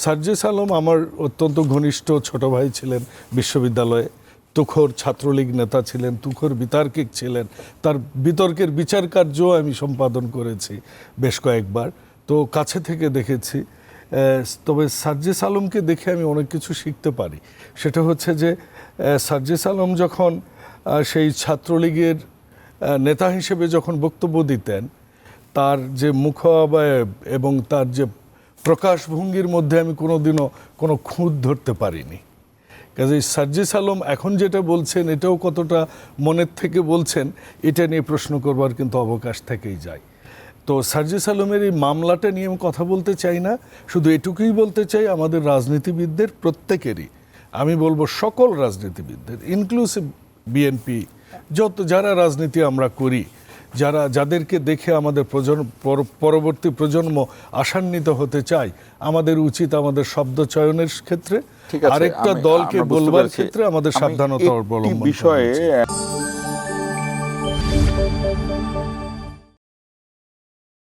সার্জিস আলম আমার অত্যন্ত ঘনিষ্ঠ ছোট ভাই ছিলেন বিশ্ববিদ্যালয়ে। তুখোর ছাত্রলীগ নেতা ছিলেন, তুখোর বিতার্কিক ছিলেন। তার বিতর্কের বিচার কার্যও আমি সম্পাদন করেছি বেশ কয়েকবার, তো কাছে থেকে দেখেছি। তবে সার্জিস আলমকে দেখে আমি অনেক কিছু শিখতে পারি। সেটা হচ্ছে যে সার্জিস আলম যখন সেই ছাত্রলীগের নেতা হিসেবে যখন বক্তব্য দিতেন, তার যে মুখাবয়ব এবং তার যে প্রকাশভঙ্গির মধ্যে আমি কোনোদিনও কোনো খুঁত ধরতে পারিনি। কাজেই সার্জিস আলম এখন যেটা বলছেন এটাও কতটা মনের থেকে বলছেন এটা নিয়ে প্রশ্ন করবার কিন্তু অবকাশ থেকেই যায়। তো সার্জিস আলমের এই মামলাটা নিয়ে আমি কথা বলতে চাই না, শুধু এটুকুই বলতে চাই আমাদের রাজনীতিবিদদের প্রত্যেকেরই, আমি বলবো সকল রাজনীতিবিদদের, ইনক্লুসিভ বিএনপি, যারা রাজনীতি আমরা করি, যাদেরকে দেখে আমাদের পরবর্তী প্রজন্ম আশান্বিত হতে চায়, আমাদের উচিত আমাদের শব্দ চয়নের ক্ষেত্রে আরেকটা দলকে বলবার ক্ষেত্রে আমাদের সাবধানতা অবলম্বন বিষয়ে